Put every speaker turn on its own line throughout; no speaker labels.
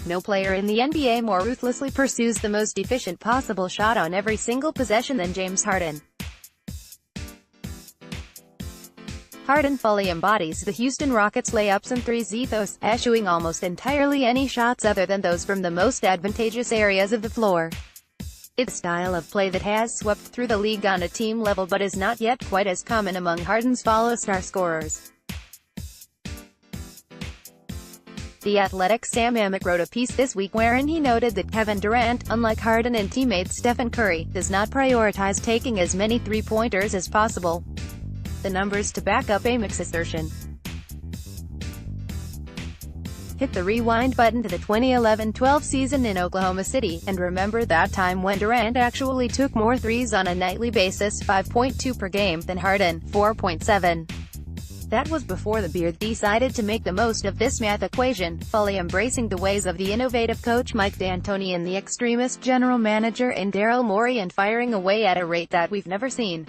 no player in the NBA more ruthlessly pursues the most efficient possible shot on every single possession than James Harden. Harden fully embodies the Houston Rockets' layups and threes ethos, eschewing almost entirely any shots other than those from the most advantageous areas of the floor. It's a style of play that has swept through the league on a team level but is not yet quite as common among Harden's fellow star scorers. The Athletic's Amick wrote a piece this week wherein he noted that Kevin Durant, unlike Harden and teammate Stephen Curry, does not prioritize taking as many three-pointers as possible. The numbers to back up Amick's assertion. Hit the rewind button to the 2011-12 season in Oklahoma City, and remember that time when Durant actually took more threes on a nightly basis, 5.2 per game, than Harden, 4.7. That was before the Beard decided to make the most of this math equation, fully embracing the ways of the innovative coach Mike D'Antoni and the extremist general manager in Daryl Morey, and firing away at a rate that we've never seen.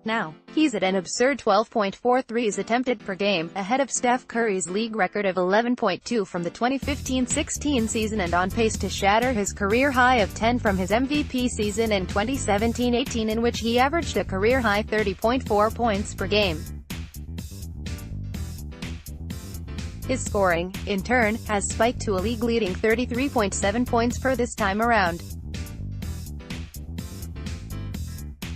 Now, he's at an absurd 12.4 threes attempted per game, ahead of Steph Curry's league record of 11.2 from the 2015-16 season and on pace to shatter his career high of 10 from his MVP season in 2017-18, in which he averaged a career-high 30.4 points per game. His scoring, in turn, has spiked to a league-leading 33.7 points per this time around.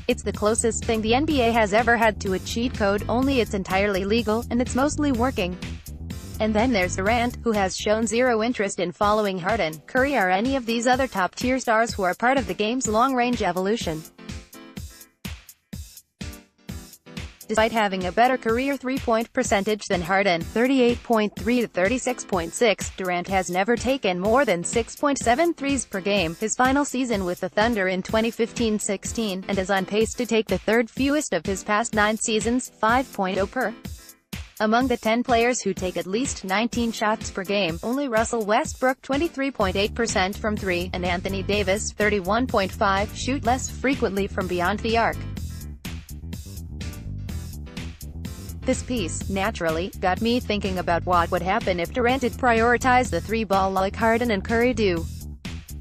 It's the closest thing the NBA has ever had to a cheat code, only it's entirely legal, and it's mostly working. And then there's Durant, who has shown zero interest in following Harden, Curry or any of these other top-tier stars who are part of the game's long-range evolution. Despite having a better career three-point percentage than Harden, 38.3 to 36.6, Durant has never taken more than 6.7 threes per game, his final season with the Thunder in 2015-16, and is on pace to take the third fewest of his past 9 seasons, 5.0 per. Among the 10 players who take at least 19 shots per game, only Russell Westbrook 23.8% from 3, and Anthony Davis 31.5% shoot less frequently from beyond the arc. This piece, naturally, got me thinking about what would happen if Durant did prioritize the three-ball like Harden and Curry do.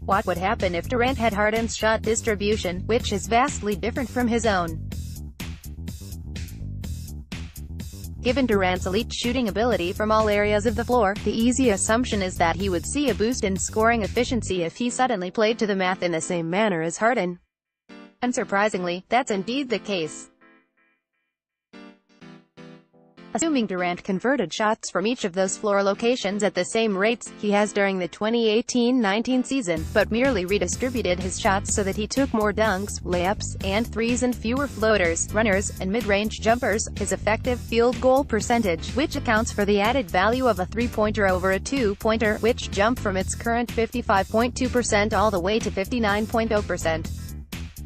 What would happen if Durant had Harden's shot distribution, which is vastly different from his own? Given Durant's elite shooting ability from all areas of the floor, the easy assumption is that he would see a boost in scoring efficiency if he suddenly played to the math in the same manner as Harden. Unsurprisingly, that's indeed the case. Assuming Durant converted shots from each of those floor locations at the same rates he has during the 2018-19 season, but merely redistributed his shots so that he took more dunks, layups, and threes and fewer floaters, runners, and mid-range jumpers, his effective field goal percentage, which accounts for the added value of a three-pointer over a two-pointer, which jumped from its current 55.2% all the way to 59.0%.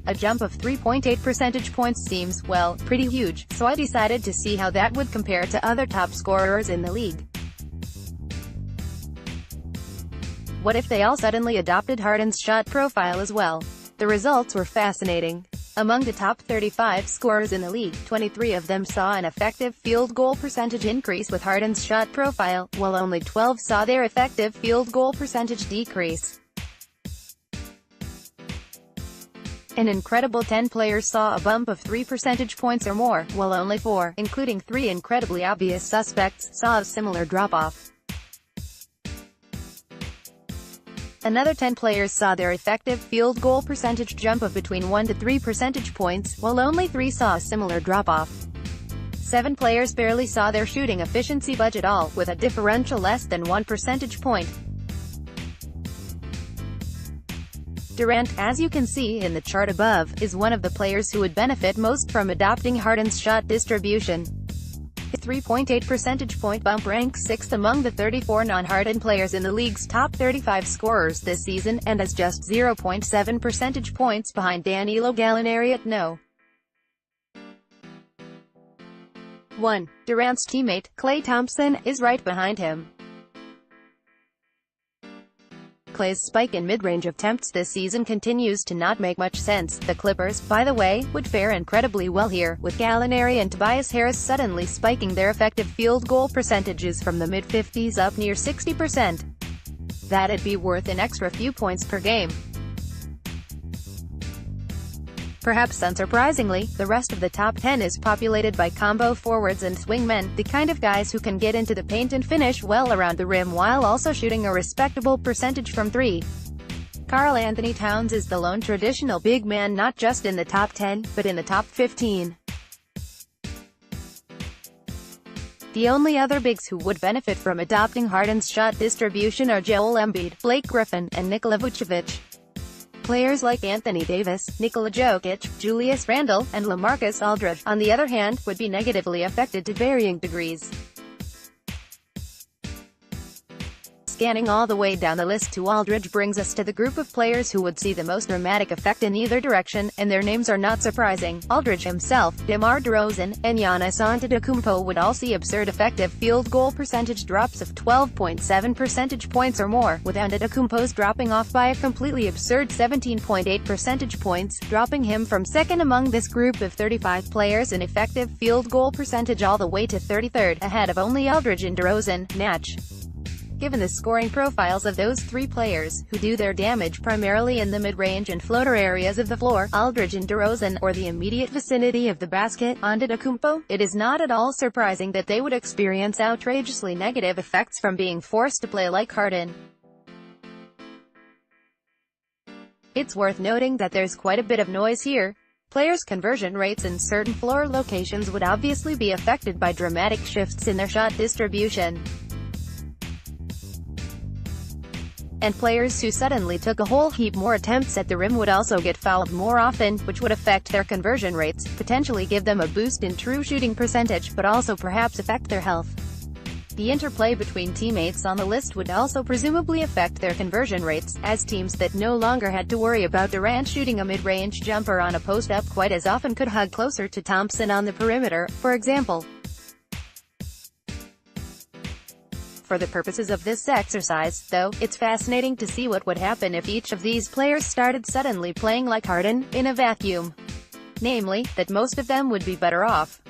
A jump of 3.8 percentage points seems, well, pretty huge, so I decided to see how that would compare to other top scorers in the league. What if they all suddenly adopted Harden's shot profile as well? The results were fascinating. Among the top 35 scorers in the league, 23 of them saw an effective field goal percentage increase with Harden's shot profile, while only 12 saw their effective field goal percentage decrease. An incredible 10 players saw a bump of 3 percentage points or more, while only 4, including 3 incredibly obvious suspects, saw a similar drop-off. Another 10 players saw their effective field goal percentage jump of between 1 to 3 percentage points, while only 3 saw a similar drop-off. 7 players barely saw their shooting efficiency budge at all, with a differential less than 1 percentage point. Durant, as you can see in the chart above, is one of the players who would benefit most from adopting Harden's shot distribution. His 3.8 percentage point bump ranks 6th among the 34 non-Harden players in the league's top 35 scorers this season, and is just 0.7 percentage points behind Danilo Gallinari at No. 1. Durant's teammate, Klay Thompson, is right behind him. Clay's spike in mid-range attempts this season continues to not make much sense. The Clippers, by the way, would fare incredibly well here, with Gallinari and Tobias Harris suddenly spiking their effective field goal percentages from the mid-50s up near 60%. That'd be worth an extra few points per game. Perhaps unsurprisingly, the rest of the top 10 is populated by combo forwards and swingmen, the kind of guys who can get into the paint and finish well around the rim while also shooting a respectable percentage from three. Karl Anthony Towns is the lone traditional big man not just in the top 10, but in the top 15. The only other bigs who would benefit from adopting Harden's shot distribution are Joel Embiid, Blake Griffin, and Nikola Vucevic. Players like Anthony Davis, Nikola Jokic, Julius Randle, and LaMarcus Aldridge, on the other hand, would be negatively affected to varying degrees. Scanning all the way down the list to Aldridge brings us to the group of players who would see the most dramatic effect in either direction, and their names are not surprising. Aldridge himself, DeMar DeRozan, and Giannis Antetokounmpo would all see absurd effective field goal percentage drops of 12.7 percentage points or more, with Antetokounmpo's dropping off by a completely absurd 17.8 percentage points, dropping him from second among this group of 35 players in effective field goal percentage all the way to 33rd, ahead of only Aldridge and DeRozan. Natch. Given the scoring profiles of those three players, who do their damage primarily in the mid-range and floater areas of the floor, Aldridge and DeRozan, or the immediate vicinity of the basket, Antetokounmpo, it is not at all surprising that they would experience outrageously negative effects from being forced to play like Harden. It's worth noting that there's quite a bit of noise here. Players' conversion rates in certain floor locations would obviously be affected by dramatic shifts in their shot distribution. And players who suddenly took a whole heap more attempts at the rim would also get fouled more often, which would affect their conversion rates, potentially give them a boost in true shooting percentage, but also perhaps affect their health. The interplay between teammates on the list would also presumably affect their conversion rates, as teams that no longer had to worry about Durant shooting a mid-range jumper on a post-up quite as often could hug closer to Thompson on the perimeter, for example. For the purposes of this exercise, though, it's fascinating to see what would happen if each of these players started suddenly playing like Harden, in a vacuum. Namely, that most of them would be better off.